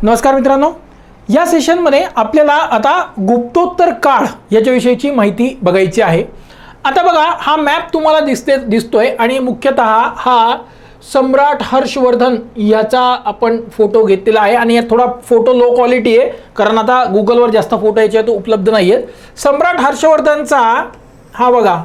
नमस्कार मित्रांनो, या सेशनमध्ये आपल्याला आता गुप्तोत्तर काळ याच्याविषयीची माहिती बघायची आहे। आता बघा, हा मॅप तुम्हाला दिसतोय आणि मुख्यतः हा सम्राट हर्षवर्धन याचा आपण फोटो घेतलेला आहे आणि यात थोडा फोटो लो क्वालिटी आहे कारण आता गुगलवर जास्त फोटो याच्यात उपलब्ध नाही आहेत। सम्राट हर्षवर्धनचा हा बघा,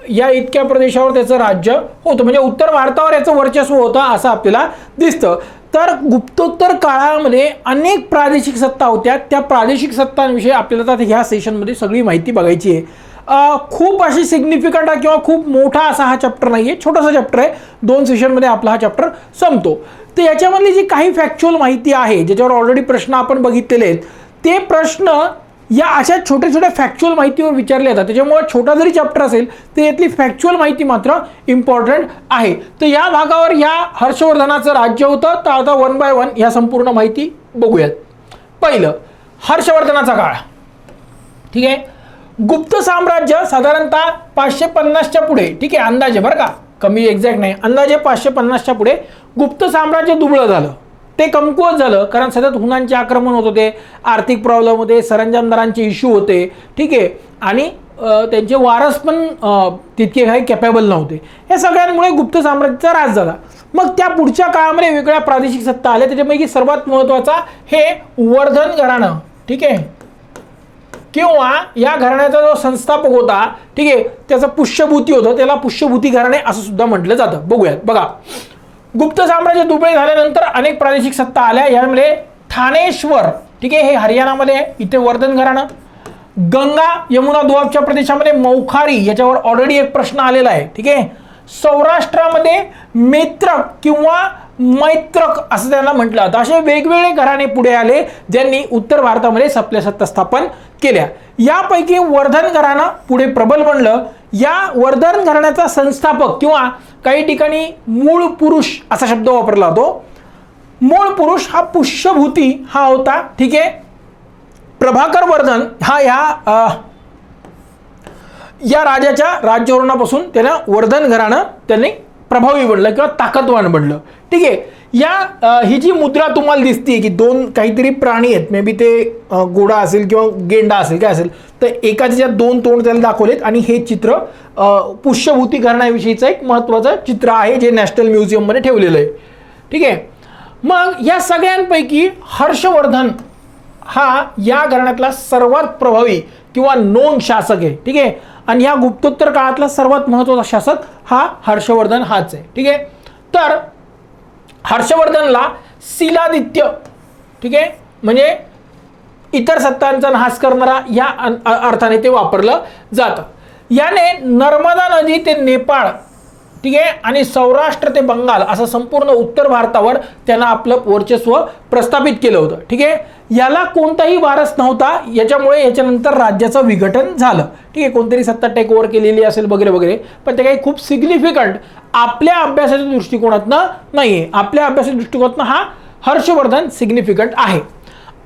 या इतक्या प्रदेशावर त्याचं राज्य होतं, म्हणजे उत्तर भारतावर याचं वर्चस्व होतं असं आपल्याला दिसतं। तर गुप्तोत्तर काळामध्ये अनेक प्रादेशिक सत्ता होत्या, त्या प्रादेशिक सत्तांविषयी आपल्याला आता ह्या सेशनमध्ये सगळी माहिती बघायची आहे। खूप अशी सिग्निफिकंट किंवा खूप मोठा असा हा चॅप्टर नाही आहे, छोटासा चॅप्टर आहे, 2 सेशनमध्ये आपला हा चॅप्टर संपतो। तर याच्यामधली जी काही फॅक्च्युअल माहिती आहे ज्याच्यावर ऑलरेडी प्रश्न आपण बघितलेले आहेत, ते प्रश्न या अशा छोट्या छोट्या फॅक्च्युअल माहितीवर विचारले जातात, त्याच्यामुळे छोटा जरी चॅप्टर असेल तर यातली फॅक्च्युअल माहिती मात्र इम्पॉर्टंट आहे। तर या भागावर या हर्षवर्धनाचं राज्य होतं, तर आता 1 बाय 1 या संपूर्ण माहिती बघूयात। पहिलं, हर्षवर्धनाचा काळ, ठीक आहे। गुप्त साम्राज्य साधारणतः 550च्या पुढे, ठीक आहे, अंदाजे बरं का, कमी एक्झॅक्ट नाही, अंदाजे 550च्या पुढे गुप्त साम्राज्य दुबळं झालं, ते कमकुवत झालं कारण सतत हुनांचे आक्रमण होत होते, आर्थिक प्रॉब्लेम होते, सरंजामदारांचे इश्यू होते, ठीक आहे, आणि त्यांचे वारस पण तितके काही कॅपेबल नव्हते। या सगळ्यांमुळे गुप्त साम्राज्याचा ऱ्हास झाला। मग त्या पुढच्या काळामध्ये वेगवेगळ्या प्रादेशिक सत्ता आल्या, त्याच्यापैकी सर्वात महत्त्वाचा हे वर्धन घराणं, ठीक आहे, किंवा या घराण्याचा जो संस्थापक होता, ठीक आहे, त्याचं पुष्यभूती होतं, त्याला पुष्यभूती घराणे असं सुद्धा म्हटलं जातं। बघूयात, बघा, गुप्त साम्राज्य दुबळे झाल्यानंतर अनेक प्रादेशिक सत्ता आल्या, यामध्ये ठाणेश्वर, ठीक आहे, हे हरियाणामध्ये आहे, इथे वर्धन घराणं। गंगा यमुना दोआबच्या प्रदेशामध्ये मौखारी, याच्यावर ऑलरेडी एक प्रश्न आलेला आहे, ठीक आहे। सौराष्ट्रामध्ये मेत्रक किंवा मैत्रक असं त्यांना म्हटलं जातं। असे वेगवेगळे घराणे पुढे आले ज्यांनी उत्तर भारतामध्ये आपल्या सत्ता स्थापन केल्या। यापैकी वर्धन घराणं पुढे प्रबल बनलं। या वर्धन घराण्याचा संस्थापक किंवा काही ठिकाणी मूळ पुरुष असा शब्द वापरला जातो। मूळ पुरुष हा पुष्यभूती हा होता, ठीक आहे। प्रभाकर वर्धन हा या राजाच्या राज्यधोरणापासून त्यांना वर्धन घराणं त्यांनी प्रभावी बनलं किंवा ताकदवान बनलं, ठीक आहे। ही जी मुद्रा तुम्हाला दिसते की 2 काहीतरी प्राणी आहेत, मे बी ते घोडा असेल किंवा गेंडा असेल, काय असेल, तर एकाच्या 2 तोंड त्याला दाखवलेत आणि हे चित्र पुष्यभूती घराण्याविषयीचं एक महत्त्वाचं चित्र आहे जे नॅशनल म्युझियममध्ये ठेवलेलं आहे, ठीक आहे। मग या सगळ्यांपैकी हर्षवर्धन हा या घराण्यातला सर्वात प्रभावी किंवा नोंद शासक आहे, ठीक आहे, आणि या गुप्तोत्तर काळातला सर्वात महत्त्वाचा शासक हा हर्षवर्धन हाच आहे, ठीक आहे। तर हर्षवर्धनला शीलादित्य, ठीक आहे, म्हणजे इतर सत्तांचा नाश करणारा या अर्थाने ते वापरलं जातं। याने नर्मदा नदी ते नेपाळ, ठीक आहे, आणि सौराष्ट्र ते बंगाल असं संपूर्ण उत्तर भारतावर त्यांना आपलं वर्चस्व प्रस्थापित केलं होतं, ठीक आहे। याला कोणताही वारस नव्हता, याच्यामुळे याच्यानंतर राज्याचं विघटन झालं, ठीक आहे, कोणतरी सत्ता टेक ओव्हर केलेली असेल वगैरे वगैरे, पण ते काही खूप सिग्निफिकंट आपल्या अभ्यासाच्या दृष्टिकोनातनं नाही आहे। आपल्या अभ्यासाच्या दृष्टिकोनातनं हा हर्षवर्धन सिग्निफिकंट आहे।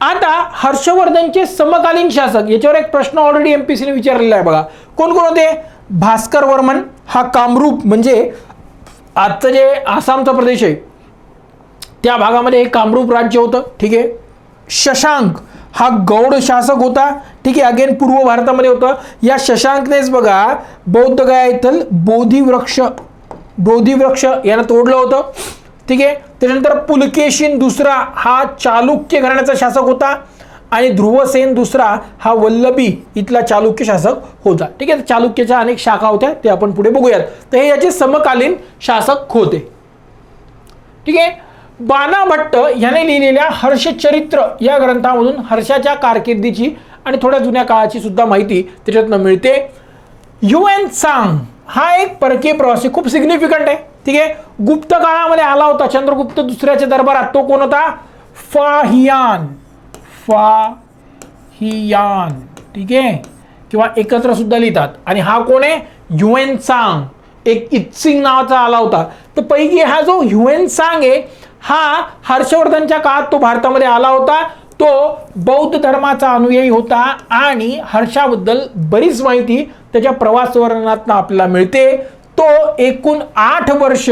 आता हर्षवर्धनचे समकालीन शासक, याच्यावर एक प्रश्न ऑलरेडी एमपीसीने विचारलेला आहे बघा, कोण कोण होते? भास्कर वर्मन हा कामरूप, म्हणजे आजचं जे आसामचा प्रदेश आहे त्या भागामध्ये हे कामरूप राज्य होतं, ठीक आहे। शशांक हा गौड शासक होता, ठीक आहे, अगेन पूर्व भारतामध्ये होतं। या शशांकनेच बघा बौद्ध गया येथील बोधिवृक्ष यानं तोडलं होतं, ठीक आहे। त्यानंतर पुलकेशिन दुसरा हा चालुक्य घराण्याचा शासक होता आणि ध्रुवसेन दुसरा हा वल्लभी इथला चालुक्य शासक होता, ठीक आहे। चालुक्याच्या अनेक शाखा होत्या, ते आपण पुढे बघूयात। तर हे याचे समकालीन शासक होते, ठीक आहे। बाणा भट्ट याने लिहिलेल्या हर्षचरित्र या ग्रंथामधून हर्षाच्या कारकिर्दीची आणि थोड्या जुन्या काळाची सुद्धा माहिती त्याच्यातनं मिळते। ह्युएन त्सांग हा एक परकीय प्रवासी, खूप सिग्निफिकंट आहे, ठीक आहे। गुप्त काळामध्ये आला होता चंद्रगुप्त दुसऱ्याच्या दरबारात, तो कोण होता? फाहियान, ठीक आहे, किंवा एकत्र सुद्धा लिहितात। आणि हा कोण आहे? ह्युएन त्सांग, एक इत्सिंग नावाचा आला होता। तर पैकी हा जो ह्युएन त्सांग आहे हा हर्षवर्धनच्या काळात तो भारतामध्ये आला होता, तो बौद्ध धर्माचा अनुयायी होता आणि हर्षाबद्दल बरीच माहिती त्याच्या प्रवास वर्णनातून आपल्याला मिळते। तो एकूण 8 वर्ष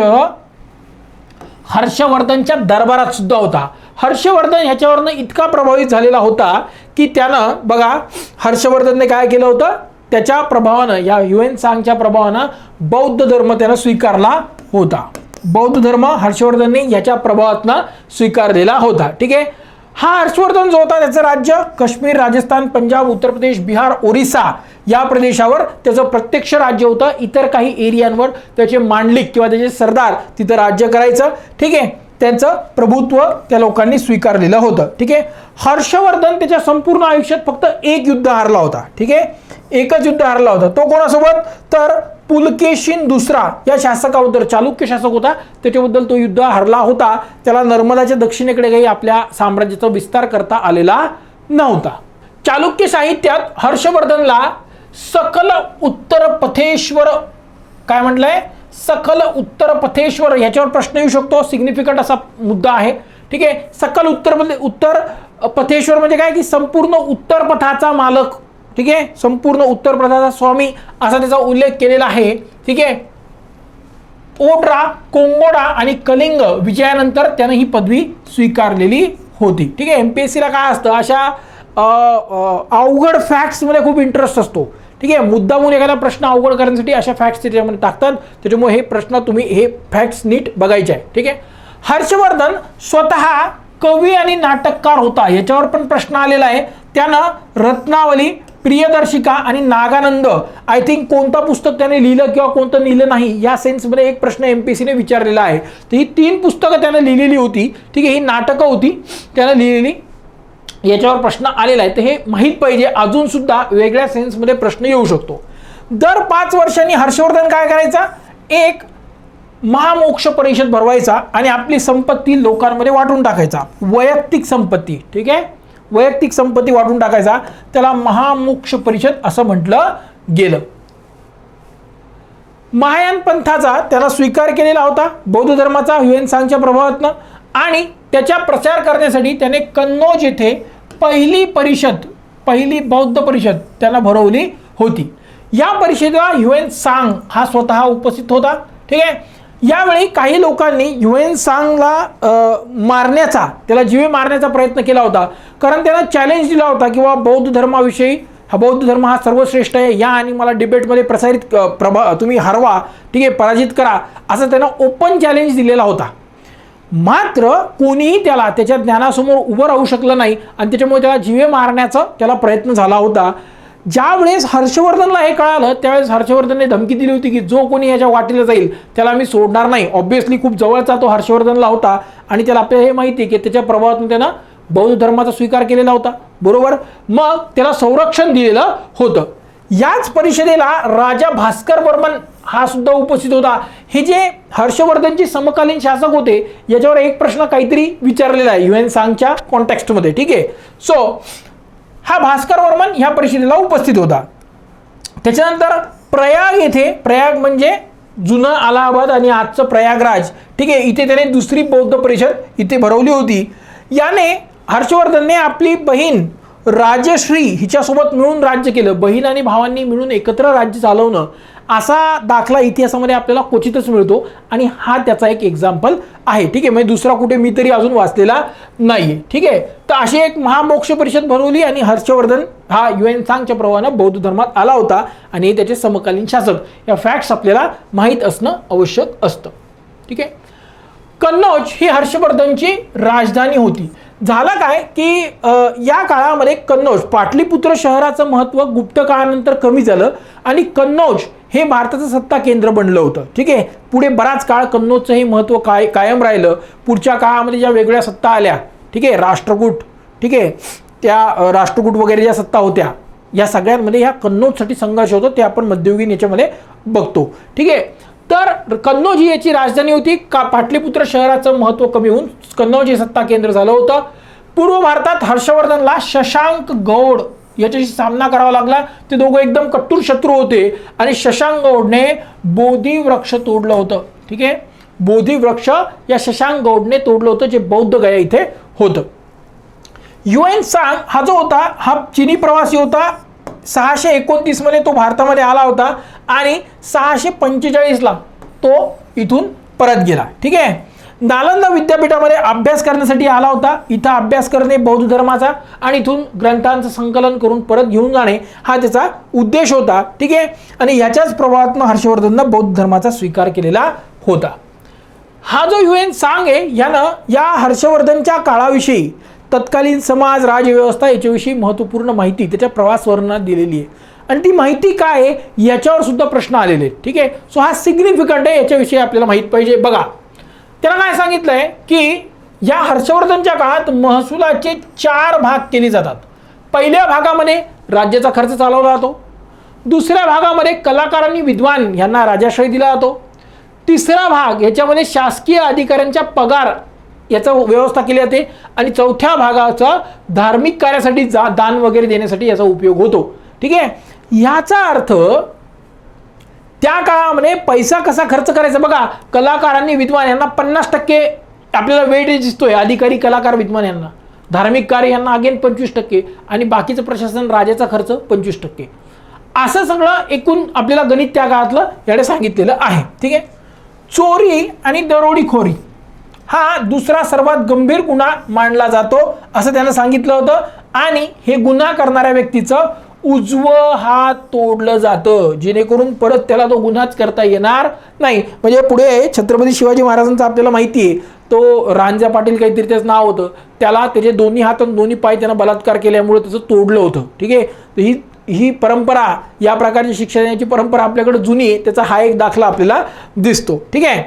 हर्षवर्धनच्या दरबारात सुद्धा होता. हर्षवर्धन ह्याच्यावरनं इतका प्रभावित झालेला होता की त्यानं बघा हर्षवर्धनने काय केलं होतं, त्याच्या प्रभावानं या ह्युएन सांगच्या प्रभावानं बौद्ध धर्म त्यानं स्वीकारला होता. बौद्ध धर्म हर्षवर्धनने याच्या प्रभावातनं स्वीकारलेला होता. ठीक आहे. हा हर्षवर्धन जो होता त्याचं राज्य काश्मीर, राजस्थान, पंजाब, उत्तर प्रदेश, बिहार, ओरिसा या प्रदेशावर त्याचं प्रत्यक्ष राज्य होतं. इतर काही एरियांवर त्याचे मांडलिक किंवा त्याचे सरदार तिथं राज्य करायचं. ठीक आहे. त्यांचं प्रभुत्व त्या लोकांनी स्वीकारलेलं होतं. ठीक आहे. हर्षवर्धन त्याच्या संपूर्ण आयुष्यात फक्त एक युद्ध हारला होता. ठीक आहे. एकच युद्ध हारला होता. तो कोणासोबत, तर पुलकेशिन दुसरा या शासकाबद्दल, चालुक्य शासक होता, त्याच्याबद्दल तो युद्ध हरला होता. त्याला नर्मदाच्या दक्षिणेकडे काही आपल्या साम्राज्याचा विस्तार करता आलेला नव्हता. चालुक्य साहित्यात हर्षवर्धनला सकल उत्तर पथेश्वर काय म्हटलंय, सकल उत्तर पथेश्वर, याच्यावर प्रश्न येऊ शकतो. सिग्निफिकंट असा मुद्दा आहे. ठीक आहे. सकल उत्तर पथेश्वर म्हणजे काय की संपूर्ण उत्तर पथाचा मालक. ठीक आहे. संपूर्ण उत्तर पथाचा स्वामी असा त्याचा उल्लेख केलेला आहे. ठीक आहे. ओड्रा, कोंगोडा आणि कलिंग विजयानंतर त्याने ही पदवी स्वीकारलेली होती. ठीक आहे. एमपीएससीला काय असतं, अशा अवघड फॅक्ट्समध्ये खूप इंटरेस्ट असतो. ठीक आहे. मुद्दामून एखादा प्रश्न अवघड करण्यासाठी अशा फॅक्ट्स त्याच्यामध्ये टाकतात. त्याच्यामुळे हे प्रश्न तुम्ही हे फॅक्ट्स नीट बघायचे आहे. ठीक आहे. हर्षवर्धन स्वतः कवी आणि नाटककार होता, याच्यावर पण प्रश्न आलेला आहे. त्यानं रत्नावली, प्रियदर्शिका आणि नागानंद आय थिंक कोणतं पुस्तक त्याने लिहिलं किंवा कोणतं लिहिलं नाही या सेन्समध्ये एक प्रश्न एमपीएससीने विचारलेला आहे. तर ही 3 पुस्तकं त्याने लिहिलेली होती. ठीक आहे. ही नाटकं होती त्याने लिहिलेली, याच्यावर प्रश्न आलेला आहे. तर हे माहीत पाहिजे. अजून सुद्धा वेगळ्या सेन्समध्ये प्रश्न येऊ शकतो. दर 5 वर्षांनी हर्षवर्धन काय करायचा, एक महामोक्ष परिषद भरवायचा आणि आपली संपत्ती लोकांमध्ये वाटून टाकायचा. वैयक्तिक संपत्ती. ठीक आहे. वैयक्तिक संपत्ती वाटून टाकायचा. त्याला महामोक्ष परिषद असं म्हटलं गेलं. महायान पंथाचा त्याला स्वीकार केलेला होता, बौद्ध धर्माचा ह्युएन सांगच्या प्रभावातनं. आणि त्याच्या प्रचार करण्यासाठी त्याने कन्नौज येथे पहिली बौद्ध परिषद त्याला भरवली होती. या परिषदेला ह्युएन सांग हा स्वतः उपस्थित होता. ठीक आहे. यावेळी काही लोकांनी ह्युएन सांगला मारण्याचा, त्याला जीवे मारण्याचा प्रयत्न केला होता. कारण त्यानं चॅलेंज दिला होता किंवा बौद्ध धर्माविषयी, हा बौद्ध धर्म हा सर्वश्रेष्ठ आहे, या आणि मला डिबेटमध्ये प्रसारित तुम्ही हरवा, ठीक आहे, पराजित करा, असं त्यानं ओपन चॅलेंज दिलेला होता. मात्र कोणीही त्याला त्याच्या ज्ञानासमोर उभं राहू शकलं नाही आणि त्याच्यामुळे त्याला जीवे मारण्याचा त्याला प्रयत्न झाला होता. ज्यावेळेस हर्षवर्धनला हे कळालं त्यावेळेस हर्षवर्धनने धमकी दिली होती की जो कोणी याच्या वाटेला जाईल त्याला मी सोडणार नाही. ऑब्व्हियसली खूप जवळचा तो हर्षवर्धनला होता आणि त्याला आपल्याला हे माहिती आहे की त्याच्या प्रभावातून त्यानं बौद्ध धर्माचा स्वीकार केलेला होता. बरोबर. मग त्याला संरक्षण दिलेलं होतं. याच परिषदेला राजा भास्कर वर्मन हा सुद्धा उपस्थित होता. हे जे हर्षवर्धनचे समकालीन शासक होते याच्यावर एक प्रश्न काहीतरी विचारलेला आहे ह्युएन सांगच्या कॉन्टेक्स्टमध्ये. ठीक आहे. सो हा भास्कर वर्मन ह्या परिषदेला उपस्थित होता. त्याच्यानंतर प्रयाग येथे, प्रयाग म्हणजे जुनं अलाहाबाद आणि आजचं प्रयागराज, ठीक आहे, इथे त्याने दुसरी बौद्ध परिषद इथे भरवली होती. याने हर्षवर्धनने आपली बहीण राजश्री हिच्यासोबत मिळून राज्य केलं. बहीण आणि भावांनी मिळून एकत्र राज्य चालवणं असा दाखला इतिहासामध्ये आपल्याला क्वचितच मिळतो आणि हा त्याचा एक एक्झाम्पल आहे. ठीक आहे. म्हणजे दुसरा कुठे मी तरी अजून वाचलेला नाहीये. ठीक आहे. तर अशी एक महामोक्ष परिषद भरवली आणि हर्षवर्धन हा ह्युएन सांगच्या प्रभावानं बौद्ध धर्मात आला होता आणि हे त्याचे समकालीन शासक. या फॅक्ट्स आपल्याला माहीत असणं आवश्यक असतं. ठीक आहे. कन्नौज ही हर्षवर्धनची राजधानी होती. झालं काय की या काळामध्ये कन्नौज, पाटलीपुत्र शहराचं महत्त्व गुप्त काळानंतर कमी झालं आणि कन्नौज हे भारताचं सत्ता केंद्र बनलं होतं. ठीक आहे. पुढे बराच काळ कन्नौजचं हे महत्त्व कायम राहिलं. पुढच्या काळामध्ये ज्या वेगळ्या सत्ता आल्या, ठीक आहे, राष्ट्रकूट, ठीक आहे, त्या राष्ट्रकूट वगैरे ज्या सत्ता होत्या या सगळ्यांमध्ये ह्या कन्नौजसाठी संघर्ष होतो. ते आपण मध्ययुगीन याच्यामध्ये बघतो. ठीक आहे. तर कन्नौज ही याची राजधानी होती. पाटलीपुत्र शहराचं महत्त्व कमी होऊन कन्नौज हे सत्ता केंद्र झालं होतं. पूर्व भारतात हर्षवर्धनला शशांक गौड याच्याशी सामना करावा लागला. ते दोघं एकदम कट्टूर शत्रू होते आणि शशांक गौडने बोधी वृक्ष तोडलं होतं. ठीक आहे. बोधी वृक्ष या शशांक गौडने तोडलं होतं जे बौद्ध गया इथे होतं. ह्युएन सांग हा जो होता हा चिनी प्रवासी होता. 629 मध्ये तो भारतामध्ये आला होता आणि 645ला तो इथून परत गेला. ठीक आहे. नालंदा विद्यापीठामध्ये अभ्यास करण्यासाठी आला होता. इथं अभ्यास करणे बौद्ध धर्माचा आणि इथून ग्रंथांचं संकलन करून परत घेऊन जाणे हा त्याचा उद्देश होता. ठीक आहे. आणि याच्याच प्रभावातून हर्षवर्धननं बौद्ध धर्माचा स्वीकार केलेला होता. हा जो ह्युएन सांग आहे यानं या हर्षवर्धनच्या काळाविषयी तत्कालीन समाज राजव्यवस्था याच्याविषयी महत्त्वपूर्ण माहिती त्याच्या प्रवास वर्णनात दिलेली आहे. आणि ती माहिती काय आहे याच्यावर सुद्धा प्रश्न आलेले आहेत. ठीक आहे. सो हा सिग्निफिकंट आहे, याच्याविषयी आपल्याला माहित पाहिजे. बघा त्याला काय सांगितलंय की या हर्षवर्धनच्या काळात महसुलाचे 4 भाग केले जातात. पहिल्या भागामध्ये राज्याचा खर्च चालवला जातो. दुसऱ्या भागामध्ये कलाकार आणि विद्वान यांना राजाश्रय दिला जातो. तिसरा भाग याच्यामध्ये शासकीय अधिकाऱ्यांच्या पगार याचा व्यवस्था केली जाते. आणि चौथ्या भागाचा धार्मिक कार्यासाठी दान वगैरे देण्यासाठी याचा उपयोग होतो. ठीक आहे. याचा अर्थ त्या काळामध्ये पैसा कसा खर्च करायचा बघा. कलाकारांनी विद्वान यांना 50% आपल्याला वेटेज दिसतोय. अधिकारी कलाकार विद्वान यांना, धार्मिक कार्य यांना अगेन 25% आणि बाकीचं प्रशासन राजाचा खर्च 25%. असं सगळं एकूण आपल्याला गणित त्या काळातलं याने सांगितलेलं आहे. ठीक आहे. चोरी आणि दरोडीखोरी हा दुसरा सर्वात गंभीर गुन्हा मानला जातो असं त्यानं सांगितलं होतं. आणि हे गुन्हा करणाऱ्या व्यक्तीचं उजवं हात तोडलं जातं जेणेकरून परत त्याला तो गुन्हाच करता येणार नाही. म्हणजे पुढे छत्रपती शिवाजी महाराजांचा आपल्याला माहिती आहे, तो रांजा पाटील काहीतरी त्याचं नाव होतं, त्याला त्याचे दोन्ही हात आणि दोन्ही पाय त्यानं बलात्कार केल्यामुळे त्याचं तोडलं होतं. ठीक आहे. तर ही परंपरा, या प्रकारची शिक्षा देण्याची परंपरा आपल्याकडे जुनी आहे. त्याचा हा एक दाखला आपल्याला दिसतो. ठीक आहे.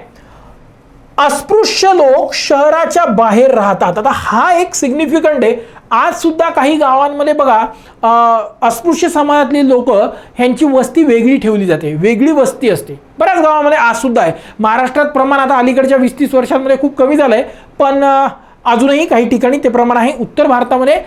अस्पृश्य लोक शहराच्या बाहेर राहतात. आता हा एक सिग्निफिकंट आहे. आज सुद्धा काही गावांमध्ये बघा अस्पृश्य समाजातली लोक ह्यांची वस्ती वेगळी ठेवली जाते, वेगळी वस्ती असते. बऱ्याच गावामध्ये आज सुद्धा आहे. महाराष्ट्रात प्रमाण आता अलीकडच्या 20-30 वर्षांमध्ये खूप कमी झालंय, पण अजूनही काही ठिकाणी ते प्रमाण आहे. उत्तर भारतामध्ये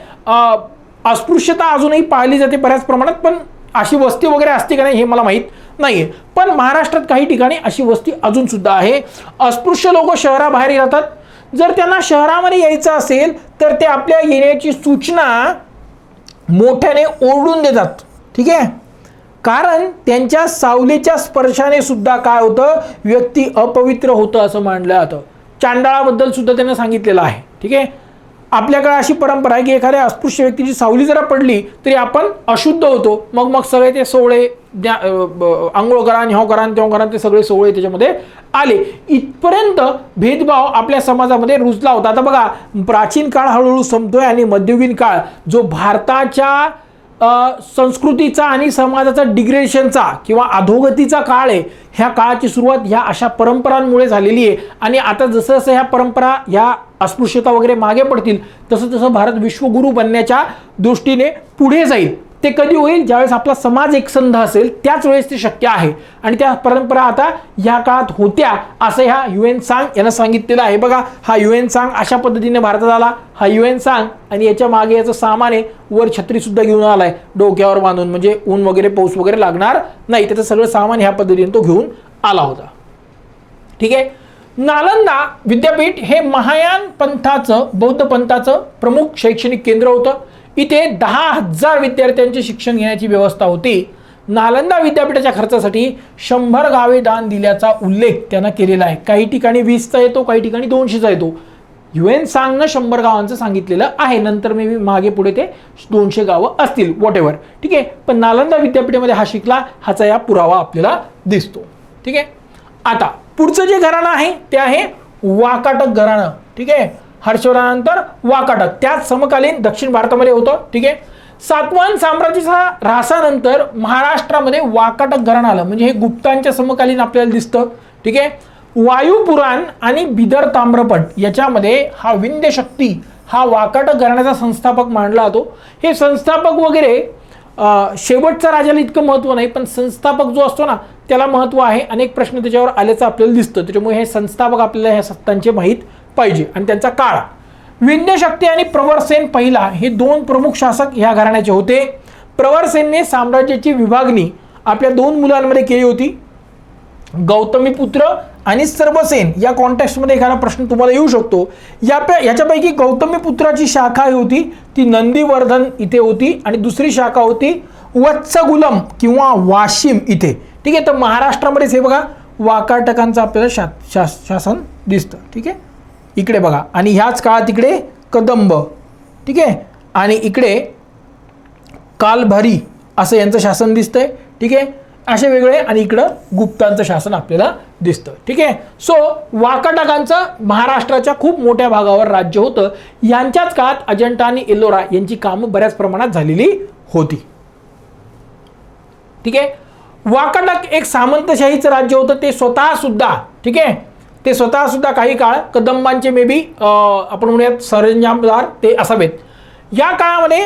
अस्पृश्यता अजूनही पाळली जाते बऱ्याच प्रमाणात, पण अशी वस्ती वगैरे असते का नाही हे मला माहीत नाहीये. पण महाराष्ट्रात काही ठिकाणी अशी वस्ती अजून सुद्धा आहे. अस्पृश्य लोक शहराबाहेर येतात. जर त्यांना शहरामध्ये यायचं असेल तर ते आपल्या येण्याची सूचना मोठ्याने ओरडून देतात. ठीक आहे. कारण त्यांच्या सावलीच्या स्पर्शाने सुद्धा काय होतं, व्यक्ती अपवित्र होतं असं मानलं जातं. चांडाळाबद्दल सुद्धा त्यांना सांगितलेलं आहे. ठीक आहे. आपल्याकडे अशी परंपरा आहे की एखाद्या अस्पृश्य व्यक्तीची सावली जरा पडली तरी आपण अशुद्ध होतो. मग सगळे ते सोहळे आंघोळ करा, ह्याव करा, तेव्हा करा, ते सगळे सोहळे त्याच्यामध्ये आले. इथपर्यंत भेदभाव आपल्या समाजामध्ये रुजला होता. आता बघा प्राचीन काळ हळूहळू संपतोय आणि मध्ययुगीन काळ जो भारताच्या संस्कृतीचा आणि समाजाचा डिग्रेडेशनचा किंवा अधोगतीचा काळ आहे, ह्या काळाची सुरुवात ह्या अशा परंपरांमुळे झालेली आहे. आणि आता जसं जसं ह्या परंपरा ह्या अस्पृश्यता वगैरे मागे पडतील तसं तसं भारत विश्वगुरू बनण्याच्या दृष्टीने पुढे जाईल. ते कधी होईल, ज्यावेळेस आपला समाज एकसंध असेल त्याच वेळेस ते शक्य आहे. आणि त्या परंपरा आता या काळात होत्या असं ह्या ह्युएन सांग यानं सांगितलेलं आहे. बघा हा ह्युएन सांग अशा पद्धतीने भारतात आला. हा ह्युएन सांग आणि याच्या मागे याचं सामान आहे, वर छत्री सुद्धा घेऊन आलाय डोक्यावर बांधून, म्हणजे ऊन वगैरे पाऊस वगैरे लागणार नाही. त्याचं सगळं सामान ह्या पद्धतीने तो घेऊन आला होता. ठीक आहे. नालंदा विद्यापीठ हे महायान पंथाचं, बौद्ध पंथाचं प्रमुख शैक्षणिक केंद्र होतं. इथे 10,000 विद्यार्थ्यांचे शिक्षण घेण्याची व्यवस्था होती. नालंदा विद्यापीठाच्या खर्चासाठी 100 गावे दान दिल्याचा उल्लेख त्यानं केलेला आहे. काही ठिकाणी 20चा येतो, काही ठिकाणी 200चा येतो. ह्युएन सांगनं 100 गावांचं सांगितलेलं आहे. नंतर मी मागे पुढे ते 200 गावं असतील, वॉट एव्हर. ठीक आहे. पण नालंदा विद्यापीठामध्ये हा शिकला, ह्याचा या पुरावा आपल्याला दिसतो. ठीक आहे. आता पुढचं जे घराणं आहे ते आहे वाकाटक घराणं. ठीक आहे. हर्षवर्धनानंतर वाकाटक, त्याच समकालीन दक्षिण भारतामध्ये होतं. ठीक आहे. सातवाहन साम्राज्याच्या ऱ्हासानंतर महाराष्ट्रामध्ये वाकाटक घराणं आलं, म्हणजे हे गुप्तांच्या समकालीन आपल्याला दिसतं. ठीक आहे. वायुपुराण आणि बिदर ताम्रपट याच्यामध्ये हा विंध्य शक्ती हा वाकाटक घराण्याचा संस्थापक मानला जातो. हे संस्थापक वगैरे शेवटच्या राजाला इतकं महत्त्व नाही, पण संस्थापक जो असतो ना त्याला महत्त्व आहे. अनेक प्रश्न त्याच्यावर आल्याचं आपल्याला दिसतं. त्याच्यामुळे हे संस्थापक आपल्याला ह्या सत्तांचे माहीत पाहिजे. आणि त्यांचा काळ, विंध्यशक्ती आणि प्रवरसेन पहिला हे 2 प्रमुख शासक ह्या घराण्याचे होते. प्रवरसेनने साम्राज्याची विभागणी आपल्या 2 मुलांमध्ये केली होती, गौतमीपुत्र आणि सर्वसेन. या कॉन्टेक्स्टमध्ये एखादा प्रश्न तुम्हाला येऊ शकतो. याच्यापैकी गौतमीपुत्राची शाखा होती ती नंदीवर्धन इथे होती आणि दुसरी शाखा होती वत्सगुलम किंवा वाशिम इथे. ठीक आहे. तर महाराष्ट्रामध्येच हे बघा वाकाटकांचं आपल्याला शासन दिसतं. ठीक आहे. इकडे बघा, आणि ह्याच काळात इकडे कदंब, ठीक आहे, आणि इकडे कालभारी असं यांचं शासन दिसतंय, ठीक आहे, असे वेगळे, आणि इकडं गुप्तांचं शासन आपल्याला दिसतं, ठीक आहे. सो वाकाटकांचं महाराष्ट्राच्या खूप मोठ्या भागावर राज्य होतं. यांच्याच काळात अजंठा आणि एलोरा यांची कामं बऱ्याच प्रमाणात झालेली होती, ठीक आहे. वाकाटक एक सामंतशाहीचं राज्य होतं, ते स्वतः सुद्धा, ठीक आहे, ते स्वतः सुद्धा काही काळ कदंबांचे मे बी आपण म्हणूयात सरंजामदार ते असावेत. या काळामध्ये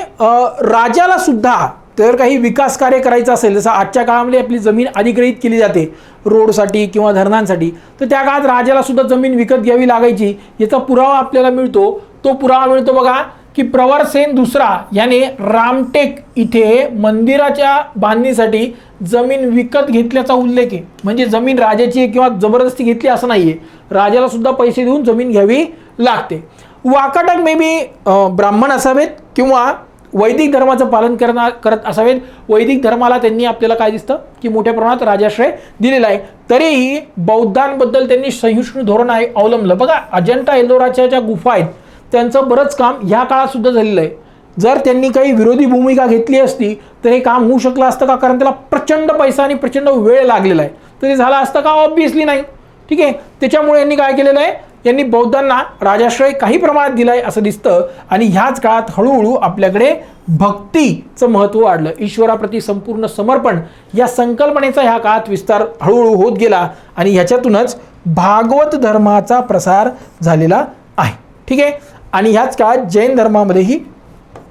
राजाला सुद्धा तर काही विकास कार्य करायचं असेल, जसं आजच्या काळामध्ये आपली जमीन अधिग्रहित केली जाते रोडसाठी किंवा धरणांसाठी, तर त्या काळात राजाला सुद्धा जमीन विकत घ्यावी लागायची. याचा पुरावा आपल्याला मिळतो. तो पुरावा मिळतो बघा की प्रवरसेन दुसरा याने रामटेक इथे मंदिराच्या बांधणीसाठी जमीन विकत घेतल्याचा उल्लेख आहे. म्हणजे जमीन राजाची आहे किंवा जबरदस्ती घेतली असं नाहीये, राजाला सुद्धा पैसे देऊन जमीन घ्यावी लागते. वाकाटक मे बी ब्राह्मण असावेत किंवा वैदिक धर्माचं पालन करत असावेत. वैदिक धर्माला त्यांनी आपल्याला काय दिसतं की मोठ्या प्रमाणात राजाश्रय दिलेला आहे. तरीही बौद्धांबद्दल त्यांनी सहिष्णू धोरण अवलंबलं. बघा अजंठा एलोराच्या ज्या गुफा आहेत त्यांचं बरंच काम ह्या काळात सुद्धा झालेलं आहे. जर त्यांनी काही विरोधी भूमिका घेतली असती तर हे काम होऊ शकलं असतं का? कारण त्याला प्रचंड पैसा आणि प्रचंड वेळ लागलेला आहे. तर ते झालं असतं का? ऑब्व्हियसली नाही, ठीक आहे. त्याच्यामुळे यांनी काय केलेलं आहे, यांनी बौद्धांना राजाश्रय काही प्रमाणात दिलाय असं दिसतं. आणि ह्याच काळात हळूहळू आपल्याकडे भक्तीचं महत्त्व वाढलं. ईश्वराप्रती संपूर्ण समर्पण या संकल्पनेचा ह्या काळात विस्तार हळूहळू होत गेला आणि ह्याच्यातूनच भागवत धर्माचा प्रसार झालेला आहे, ठीक आहे. आणि ह्याच काळात जैन धर्मामध्येही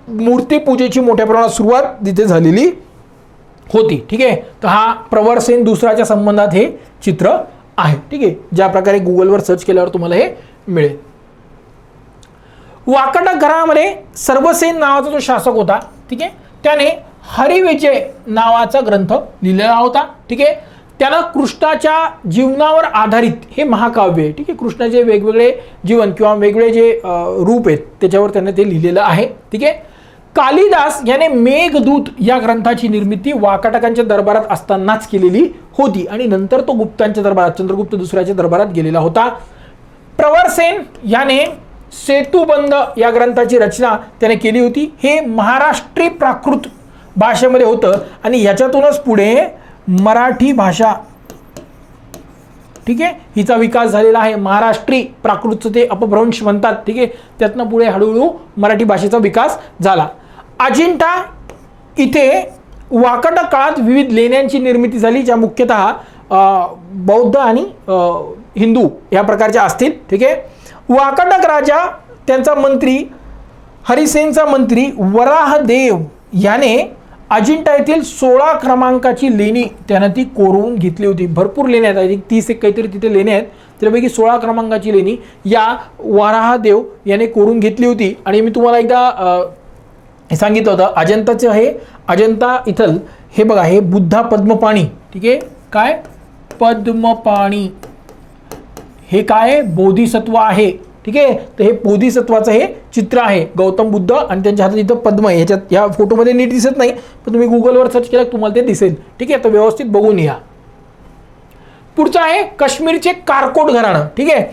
मूर्तीपूजेची मोठ्या प्रमाणात सुरुवात तिथे झालेली होती, ठीक आहे. तर हा प्रवरसेन दुसऱ्याच्या संबंधात हे चित्र आहे, ठीक आहे. ज्या प्रकारे गुगलवर सर्च केल्यावर तुम्हाला हे मिळेल. वाकाटक घराण्यामध्ये सर्वसेन नावाचा जो शासक होता, ठीक आहे, त्याने हरिविजय नावाचा ग्रंथ लिहिलेला होता, ठीक आहे. त्याला कृष्णाच्या जीवनावर आधारित हे महाकाव्य आहे, ठीक आहे. कृष्णाचे वेगवेगळे जीवन किंवा वेगवेगळे जे रूप आहेत त्याच्यावर त्याने ते लिहिलेलं आहे, ठीक आहे. कालिदास याने मेघदूत या ग्रंथाची निर्मिती वाकाटकांच्या दरबारात असतानाच केलेली होती आणि नंतर तो गुप्तांच्या दरबारात चंद्रगुप्त दुसऱ्याच्या दरबारात गेलेला होता. प्रवरसेन याने सेतुबंध या ग्रंथाची रचना त्याने केली होती. हे महाराष्ट्री प्राकृत भाषेमध्ये होतं आणि ह्याच्यातूनच पुढे मराठी भाषा, ठीक आहे, हिचा विकास झालेला आहे. महाराष्ट्री प्राकृतचं ते अपभ्रंश म्हणतात, ठीक आहे. त्यातनं पुढे हळूहळू मराठी भाषेचा विकास झाला. अजिंठा इथे वाकाटक काळात विविध लेण्यांची निर्मिती झाली, ज्या मुख्यतः बौद्ध आणि हिंदू या प्रकारच्या असतील, ठीक आहे. वाकाटक राजा त्यांचा मंत्री हरिसेनचा मंत्री वराहदेव याने अजिंठा येथील 16 क्रमांकाची लेणी त्यानं ती कोरून घेतली होती. भरपूर लेण्या आहेत, आय थिंक 30 एक काहीतरी तिथे लेण्या आहेत. त्यापैकी 16 क्रमांकाची लेणी या वराहदेव याने कोरून घेतली होती. आणि मी तुम्हाला एकदा सांगितलं होतं अजंताचं हे अजंता इथल हे बघा, हे बुद्धा पद्मपाणी, ठीक आहे. काय पद्मपाणी हे काय बोधिसत्व आहे, ठीक आहे. तर हे बोधिसत्वाचं हे चित्र आहे, गौतम बुद्ध आणि त्यांच्या हातात इथं पद्म आहे. ह्याच्यात या फोटोमध्ये नीट दिसत नाही, पण तुम्ही गुगलवर सर्च केलं तुम्हाला ते दिसेल, ठीक आहे. तर व्यवस्थित बघून या. पुढचं आहे काश्मीरचे कारकोट घराणं, ठीक आहे.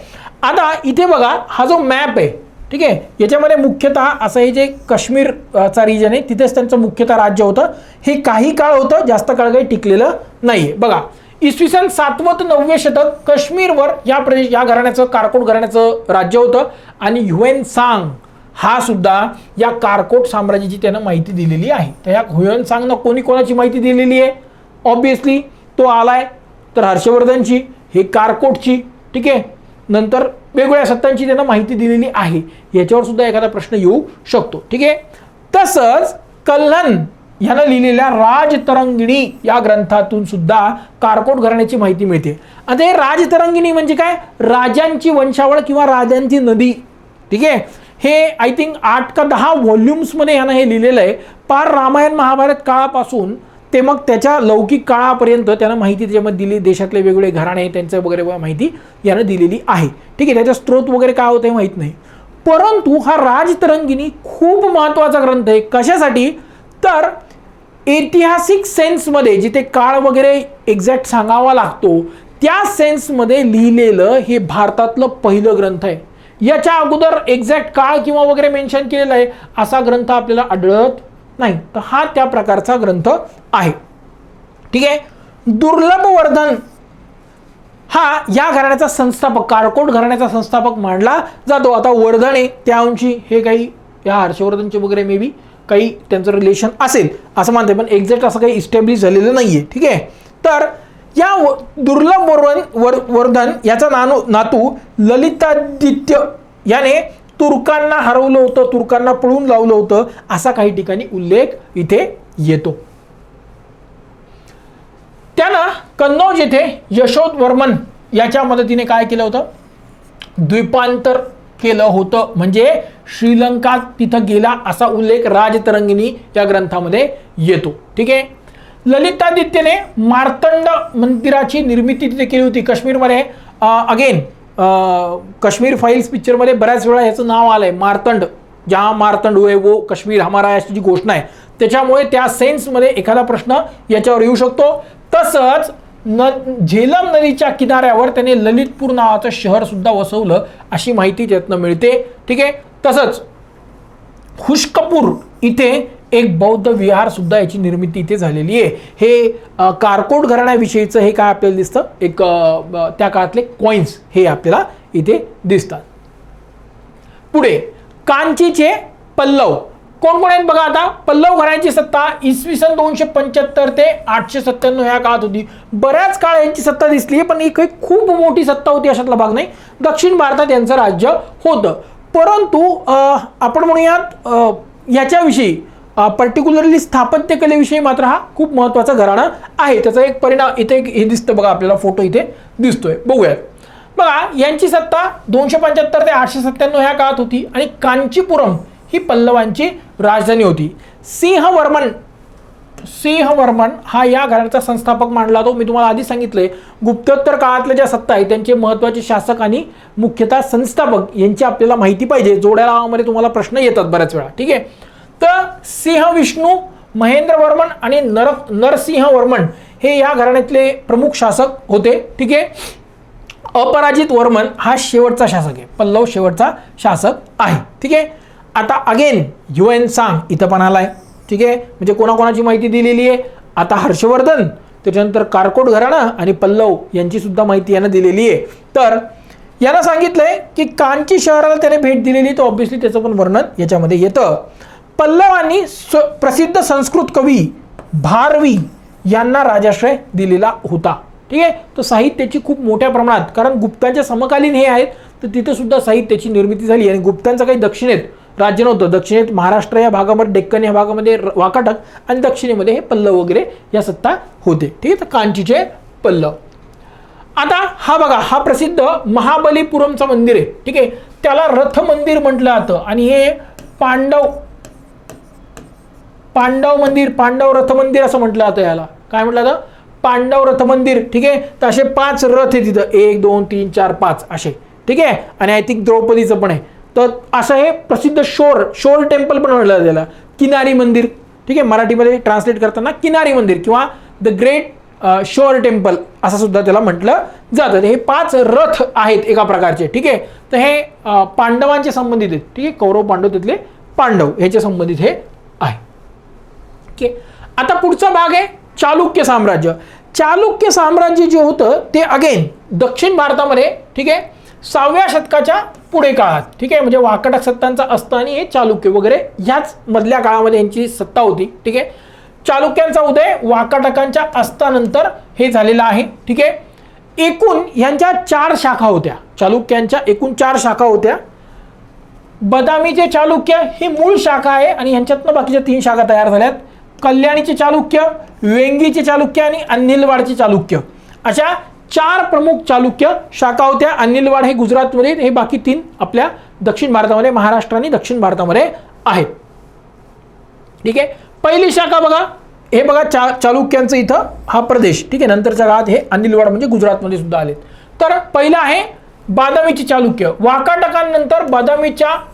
आता इथे बघा हा जो मॅप आहे, ठीक आहे, याच्यामध्ये मुख्यतः असं हे जे काश्मीरचा रिजन आहे तिथेच त्यांचं मुख्यतः राज्य होतं. हे काही काळ होतं, जास्त काळ काही टिकलेलं नाहीये. बघा इसवी सन 7वे ते 9वे शतक काश्मीरवर या घराण्याचं कारकोट घराण्याचं राज्य होतं. आणि ह्युएन हा सुद्धा या कारकोट साम्राज्याची त्यानं माहिती दिलेली आहे. तर या ह्युएन सांगनं कोणाची माहिती दिलेली आहे? ऑब्विसली तो आलाय तर हर्षवर्धनची, हे कारकोटची, ठीक आहे. नंतर वेगवेगळ्या सत्तांची त्यांना माहिती दिलेली आहे. याच्यावर सुद्धा एखादा प्रश्न येऊ शकतो, ठीक आहे. तसंच कल्हण ह्यानं लिहिलेल्या राजतरंगिणी या ग्रंथातून सुद्धा कारकोट घराण्याची माहिती मिळते. आता हे राजतरंगिणी म्हणजे काय? राजांची वंशावळ किंवा राजांची नदी, ठीक आहे. हे आय थिंक 8 का 10 व्हॉल्युम्समध्ये ह्यानं हे लिहिलेलं आहे. पार रामायण महाभारत काळापासून ते मग त्याच्या लौकिक काळापर्यंत त्यानं माहिती त्याच्यामध्ये दिली. देशातले वेगवेगळे घराणे त्यांचं वगैरे माहिती यानं दिलेली आहे, ठीक आहे. त्याचा स्रोत वगैरे काय होतं हे माहीत नाही. परंतु हा राजतरंगिणी खूप महत्त्वाचा ग्रंथ आहे. कशासाठी? तर ऐतिहासिक सेन्समध्ये जिथे काळ वगैरे एक्झॅक्ट सांगावा लागतो त्या सेन्समध्ये लिहिलेलं हे भारतातलं पहिलं ग्रंथ आहे. याच्या अगोदर एक्झॅक्ट काळ किंवा वगैरे मेन्शन केलेला आहे असा ग्रंथ आपल्याला आढळत नाही. तर हा त्या प्रकारचा ग्रंथ आहे. ठीक आहे. दुर्लभ वर्धन हा या घराण्याचा संस्थापक, कारकोट घराण्याचा संस्थापक मानला जातो. आता वर्धने त्या अंशी हे काही या हर्षवर्धनचे वगैरे मे बी काही त्यांचं रिलेशन असेल असं मानते, पण एक्झॅक्ट असं काही इस्टॅब्लिश झालेलं नाहीये. ठीक आहे. तर या दुर्लभ वर्धन याचा नातू ललितादित्य याने तुर्कांना हरवलं होतं, तुर्कांना पळून लावलं होतं असा काही ठिकाणी उल्लेख इथे येतो. त्यानं कन्नौज येथे यशोधवर्मन याच्या मदतीने काय केलं होतं, द्वीपांतर केलं होतं, म्हणजे श्रीलंका तिथं गेला असा उल्लेख राजतरंगिणी या ग्रंथामध्ये येतो. ठीक आहे. ललितादित्यने मार्तंड मंदिराची निर्मिती तिथे केली होती काश्मीरमध्ये. अगेन काश्मीर फाइल्स पिक्चरमध्ये बऱ्याच वेळा याचं नाव आलंय, मार्तंड, जहां मार्तंड हुए वो काश्मीर हमारा अशी जी घोषणा आहे, त्याच्यामुळे त्या सेन्समध्ये एखादा प्रश्न याच्यावर येऊ शकतो. तसंच झेलम नदीच्या किनाऱ्यावर त्याने ललितपूर नावाचं शहर सुद्धा वसवलं अशी माहिती त्यातनं मिळते. ठीक आहे. तसंच खुशकपूर इथे एक बौद्ध विहार सुद्धा याची निर्मिती इथे झालेली आहे. हे कारकोट घराण्याविषयीचं हे काय आपल्याला दिसतं, एक त्या काळातले कॉइन्स हे आपल्याला इथे दिसतात. पुढे कांचीचे पल्लव कोण कोण आहेत बघा. आता पल्लव घराण्याची सत्ता इसवी सन 275 ते 897 ह्या काळात होती. बऱ्याच काळ यांची सत्ता दिसली, पण ही काही खूप मोठी सत्ता होती अशातला भाग नाही. दक्षिण भारतात यांचं राज्य होतं. परंतु आपण म्हणूयात याच्याविषयी पर्टिक्युलरली स्थापत्यकलेविषयी मात्र हा खूप महत्त्वाचा घराणा आहे. त्याचा एक परिणाम इथे हे दिसतं बघा, आपल्याला फोटो इथे दिसतोय, बघूयात. बघा यांची सत्ता 275 ते 897 ह्या काळात होती आणि कांचीपुरम ही पल्लवांची राजधानी होती. सिंहवर्मन हा या घराण्याचा संस्थापक मानला जातो. मी तुम्हाला आधी सांगितलंय गुप्तोत्तर काळातल्या ज्या सत्ता आहेत त्यांचे महत्त्वाचे शासक आणि मुख्यतः संस्थापक यांची आपल्याला माहिती पाहिजे. जोड्या लावामध्ये तुम्हाला प्रश्न येतात बऱ्याच वेळा. ठीक आहे. तर सिंह विष्णू, महेंद्रवर्मन आणि नरसिंहवर्मन हे या घराण्यातले प्रमुख शासक होते. ठीक आहे. अपराजित वर्मन हा शेवटचा शासक आहे, पल्लव शेवटचा शासक आहे. ठीक आहे. आता अगेन UN सांग इथं पण आलाय. ठीक आहे. म्हणजे कोणाकोणाची माहिती दिलेली आहे. आता हर्षवर्धन, त्याच्यानंतर कारकोट घराणा आणि पल्लव यांची सुद्धा माहिती यानं दिलेली आहे. तर यानं सांगितलंय की कांची शहराला त्याने भेट दिलेली, तर ऑब्व्हियसली त्याचं पण वर्णन याच्यामध्ये येतं. पल्लवांनी प्रसिद्ध संस्कृत कवी भारवी यांना राजाश्रय दिलेला होता. ठीक आहे. तर साहित्याची खूप मोठ्या प्रमाणात, कारण गुप्तांच्या समकालीन हे आहेत, तर तिथे सुद्धा साहित्याची निर्मिती झाली. आणि गुप्तांचं काही दक्षिणेत राज्य नव्हतं. दक्षिणेत महाराष्ट्र या भागामध्ये, डेक्कन या भागामध्ये वाकाटक, आणि दक्षिणेमध्ये हे पल्लव वगैरे या सत्ता होते. ठीक आहे. तर कांचीचे पल्लव. आता हा बघा, हा प्रसिद्ध महाबलीपुरमचं मंदिर आहे. ठीक आहे. त्याला रथ मंदिर म्हटलं जातं आणि हे पांडव मंदिर, पांडव रथ मंदिर असं म्हटलं जातं. याला काय म्हटलं जातं, पांडव रथ मंदिर. ठीक आहे. तर असे 5 रथ आहे तिथं, 1 2 3 4 5 असे. ठीक आहे. आणि आय थिंक द्रौपदीचं पण आहे. तर असं हे प्रसिद्ध शोर टेम्पल पण म्हटलं जातं त्याला, किनारी मंदिर. ठीक आहे. मराठीमध्ये ट्रान्सलेट करताना किनारी मंदिर किंवा द ग्रेट शोर टेम्पल असं सुद्धा त्याला म्हटलं जातं. हे 5 रथ आहेत एका प्रकारचे. ठीक आहे. तर हे पांडवांचे संबंधित आहेत. ठीक आहे. कौरव पांडव तिथले पांडव ह्याच्या संबंधित हे आहे. ओके. आता पुढचा भाग आहे चालुक्य साम्राज्य. चालुक्य साम्राज्य जे होतं ते अगेन दक्षिण भारतामध्ये, ठीक आहे, 6व्या शतकाच्या पुढे काळात. ठीक आहे. म्हणजे वाकाटक सत्तांचा असतं आणि हे चालुक्य वगैरे ह्याच मधल्या काळामध्ये यांची सत्ता होती. ठीक आहे. चालुक्यांचा उदय वाकाटकांच्या अस्तानंतर हे झालेला आहे. ठीक आहे. एकूण यांच्या 4 शाखा होत्या. चालुक्यांच्या एकूण 4 शाखा होत्या. बदामीचे चालुक्य ही मूळ शाखा आहे आणि यांच्यातनं बाकीच्या 3 शाखा तयार झाल्यात. कल्याणीचे चालुक्य, वेंगीचे चालुक्य आणि अन्निलवाडचे चालुक्य अशा 4 प्रमुख चालुक्य शाखा होत्या. अन्निलवाड हे गुजरातमध्ये, हे बाकी 3 आपल्या दक्षिण भारतामध्ये, महाराष्ट्र आणि दक्षिण भारतामध्ये आहेत. ठीक आहे. पहिली शाखा बघा, हे बघा चालुक्यांचं इथं हा प्रदेश. ठीक आहे. नंतरच्या काळात हे अन्निलवाड म्हणजे गुजरातमध्ये सुद्धा आले. तर पहिलं आहे बादामीचे चालुक्य. वाकाटकांनंतर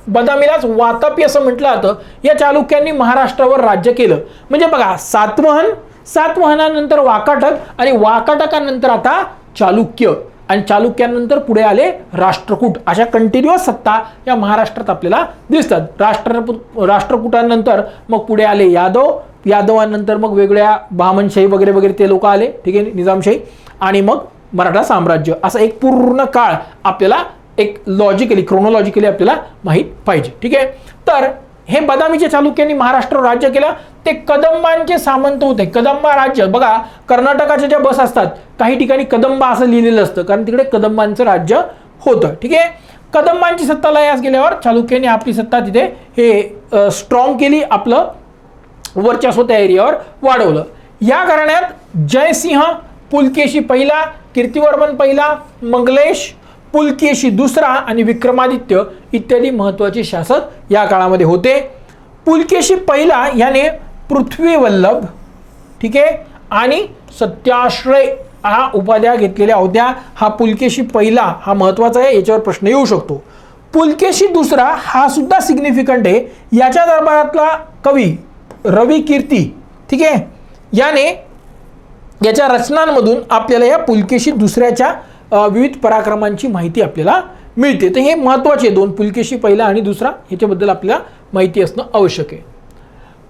बदामीलाच वातापी असं म्हटलं जातं. या चालुक्यांनी महाराष्ट्रावर राज्य केलं. म्हणजे बघा, सातवाहनानंतर वाकाटक आणि वाकाटकांनंतर आता चालुक्य आणि चालुक्यांनंतर पुढे आले राष्ट्रकूट. अशा कंटिन्युअस सत्ता या महाराष्ट्रात आपल्याला दिसतात. राष्ट्रकूटानंतर मग पुढे आले यादव, यादवानंतर मग वेगळ्या बहामनशाही वगैरे वगैरे ते लोक आले, ठीक आहे, निजामशाही, आणि मग मराठा साम्राज्य. असा एक पूर्ण काळ आपल्याला एक लॉजिकली क्रोनॉलॉजिकली आपल्याला माहीत पाहिजे, ठीक आहे. तर हे बदामीच्या चालुक्यांनी महाराष्ट्रावर राज्य केलं. ते कदंबांचे सामंत होते. कदंबा राज्य बघा, कर्नाटकाच्या ज्या बस असतात काही ठिकाणी कदंबा असं लिहिलेलं असतं, कारण तिकडे कदंबांचं राज्य होतं, ठीक आहे. कदंबांची सत्ता लयास गेल्यावर चालुक्यांनी आपली सत्ता तिथे हे स्ट्रॉंग केली, आपलं वर्चस्व त्या एरियावर वाढवलं. या घराण्यात जयसिंह, पुलकेशी पहिला, कीर्तिवर्मन पहिला, मंगलेश, पुलकेशी दुसरा आणि विक्रमादित्य इत्यादी महत्त्वाचे शासक या काळामध्ये होते. पुलकेशी पहिला याने पृथ्वीवल्लभ, ठीक आहे, आणि सत्याश्रय हा उपाध्या घेतलेल्या होत्या. हा पुलकेशी पहिला हा महत्त्वाचा आहे, याच्यावर प्रश्न येऊ शकतो. पुलकेशी दुसरा हा सुद्धा सिग्निफिकंट आहे. याच्या दरबारातला कवी रवी कीर्ती, ठीक आहे, याने याच्या रचनांमधून आपल्याला या पुलकेशी दुसऱ्याच्या विविध पराक्रमांची माहिती आपल्याला मिळते. तर हे महत्त्वाचे दोन, पुलकेशी पहिला आणि दुसरा, ह्याच्याबद्दल आपल्याला माहिती असणं आवश्यक आहे.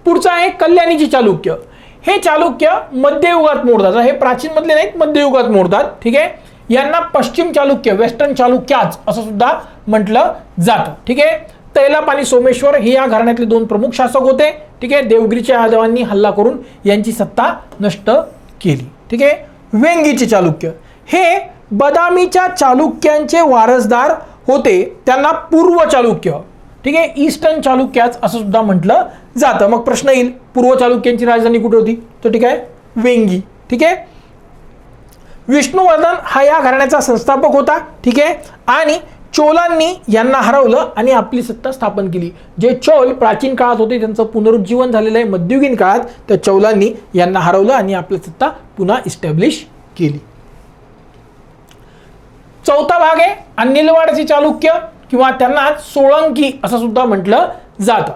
पुढचा आहे कल्याणीची चालुक्य. हे चालुक्य मध्ययुगात मोडतात. हे प्राचीन मधले नाहीत, मध्ययुगात मोडतात, ठीक आहे. यांना पश्चिम चालुक्य, वेस्टर्न चालुक्याच असं सुद्धा म्हटलं जातं, ठीक आहे. तैलाप आणि सोमेश्वर हे या घराण्यातले दोन प्रमुख शासक होते, ठीक आहे. देवगिरीच्या यादवांनी हल्ला करून यांची सत्ता नष्ट केली, ठीक आहे. वेंगीचे चालुक्य हे बदामीच्या चालुक्यांचे वारसदार होते. त्यांना पूर्व चालुक्य, ठीक आहे, ईस्टर्न चालुक्याच असं सुद्धा म्हटलं जातं. मग प्रश्न येईल, पूर्व चालुक्यांची राजधानी कुठे होती? तर ठीक आहे, वेंगी, ठीक आहे. विष्णुवर्धन हा या घराण्याचा संस्थापक होता, ठीक आहे, आणि चोलांनी यांना हरवलं आणि आपली सत्ता स्थापन केली. जे चोल प्राचीन काळात होते त्यांचं पुनरुज्जीवन झालेलं आहे मध्ययुगीन काळात. त्या चौलांनी यांना हरवलं आणि आपली सत्ता पुन्हा इस्टॅब्लिश केली. चौथा भाग आहे अनिलवाडचे चालुक्य किंवा त्यांना सोळंकी असं सुद्धा म्हटलं जातं.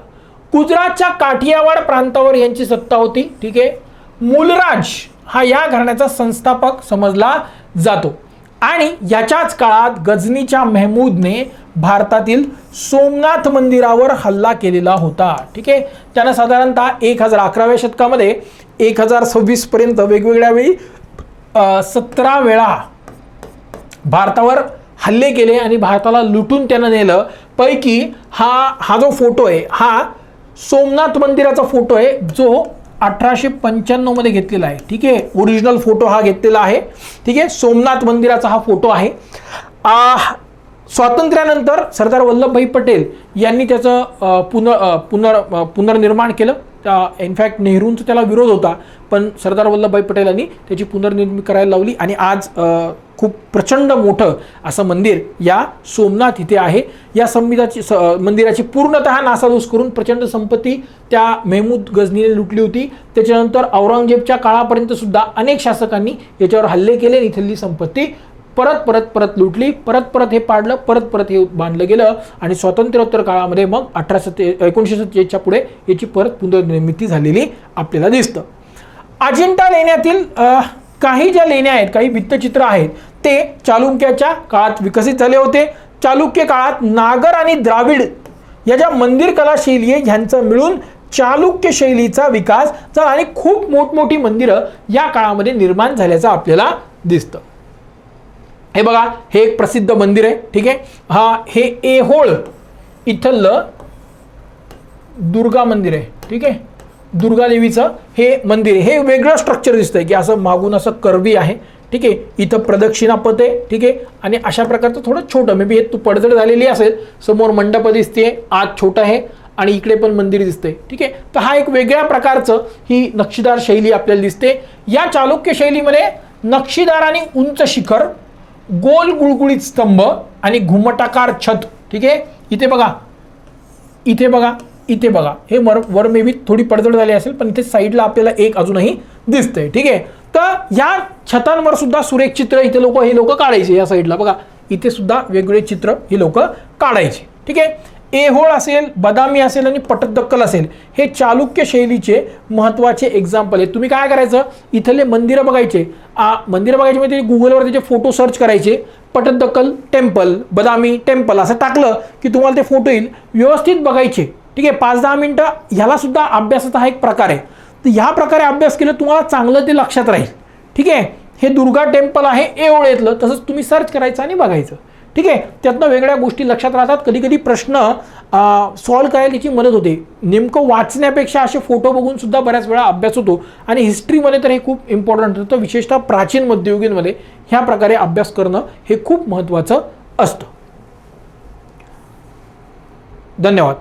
गुजरातच्या काठियावाड प्रांतावर यांची सत्ता होती, ठीक आहे. मूलराज हा या घराण्याचा संस्थापक समजला जातो आणि याच्याच काळात गझनीच्या महमूदने भारतातील सोमनाथ मंदिरावर हल्ला केलेला होता, ठीक आहे. त्यानं साधारणतः 1011व्या शतकामध्ये 1026 पर्यंत वेगवेगळ्या वेळी 17 वेळा भारतावर हल्ले केले आणि भारताला लुटून त्यानं नेलं. पैकी हा जो फोटो आहे हा सोमनाथ मंदिराचा फोटो आहे, जो 1895 मध्ये घेतलेला आहे, ठीक आहे. ओरिजिनल फोटो हा घेतलेला आहे, ठीक आहे. सोमनाथ मंदिराचा हा फोटो आहे. स्वातंत्र्यानंतर सरदार वल्लभभाई पटेल यांनी त्याचं पुनर्निर्माण केलं. इनफॅक्ट नेहरूंचा त्याला विरोध होता, पण सरदार वल्लभभाई पटेलांनी त्याची पुनर्निर्मिती करायला लावली आणि आज खूप प्रचंड मोठं असं मंदिर या सोमनाथ इथे आहे. या मंदिराची पूर्णतः नासाधूस करून प्रचंड संपत्ती त्या महमूद गझनीने लुटली होती. त्याच्यानंतर औरंगजेबच्या काळापर्यंत सुद्धा अनेक शासकांनी याच्यावर हल्ले केले आणि इथली संपत्ती परत लुटली. परत हे पाडलं, परत हे बांधलं गेलं आणि स्वातंत्र्योत्तर काळामध्ये मग 1947 पुढे याची परत पुनर्निर्मिती झालेली आपल्याला दिसतं. अजिंठा लेण्यातील काही ज्या लेण्या आहेत, काही भित्तचित्र आहेत, ते चालुक्याच्या काळात विकसित झाले होते. चालुक्य काळात नागर आणि द्राविड या ज्या मंदिर कला शैली आहे ह्यांचं मिळून चालुक्य शैलीचा विकास झाला आणि खूप मोठमोठी मंदिरं या काळामध्ये निर्माण झाल्याचं आपल्याला दिसतं. हे बघा, हे एक प्रसिद्ध मंदिर आहे, ठीक आहे. हे ऐहोळ इथलं दुर्गा मंदिर आहे, ठीक आहे. दुर्गा देवीचं हे मंदिर आहे. हे वेगळं स्ट्रक्चर दिसतंय की असं मागून असं कर्वी आहे, ठीक आहे. इथं प्रदक्षिणापथ आहे, ठीक आहे. आणि अशा प्रकारचं थोडं छोटं, मे बी हे तू पडझड झालेली असेल. समोर मंडप दिसते, आत छोटं आहे आणि इकडे पण मंदिर दिसते, ठीक आहे. तर हा एक वेगळ्या प्रकारचं ही नक्षीदार शैली आपल्याला दिसते. या चालुक्य शैलीमध्ये नक्षीदार आणि उंच शिखर, गोल गुळगुळीत स्तंभ आणि घुमटाकार छत, ठीक आहे. इथे बघा, इथे बघा, हे वर मे बी थोडी पडझड झाली असेल, पण इथे साईडला आपल्याला एक अजूनही दिसतंय, ठीक आहे. तर या छतांवर सुद्धा सुरेख चित्र इथे हे लोक काढायचे. या साईडला बघा, इथे सुद्धा वेगवेगळे चित्र हे लोक काढायचे, ठीक आहे. ऐहोळ असेल, बदामी असेल आणि पट्टदकल असेल, हे चालुक्य शैलीचे महत्त्वाचे एक्झाम्पल आहेत. तुम्ही काय करायचं, इथले मंदिरं बघायचे, मंदिरं बघायचे म्हणजे गुगलवर त्याचे फोटो सर्च करायचे, पट्टदकल टेम्पल, बदामी टेम्पल असं टाकलं की तुम्हाला ते फोटो येईल, व्यवस्थित बघायचे. ठीक आहे, 5-10 मिनटं. ह्याला सुद्धा अभ्यासाचा हा एक प्रकार आहे. तर ह्या प्रकारे अभ्यास केला तुम्हाला चांगलं ते लक्षात राहील. ठीक आहे, हे दुर्गा टेम्पल आहे ऐहोळ येतलं, तसंच तुम्ही सर्च करायचं आणि बघायचं. ठीक आहे, त्यातनं वेगळ्या गोष्टी लक्षात राहतात. कधी कधी प्रश्न सॉल्व्ह करायला त्याची मदत होते. नेमकं वाचण्यापेक्षा असे फोटो बघून सुद्धा बऱ्याच वेळा अभ्यास होतो. आणि हिस्ट्रीमध्ये तर हे खूप इम्पॉर्टंट होतं, विशेषतः प्राचीन मध्ययुगीनमध्ये ह्या प्रकारे अभ्यास करणं हे खूप महत्त्वाचं असतं. धन्यवाद.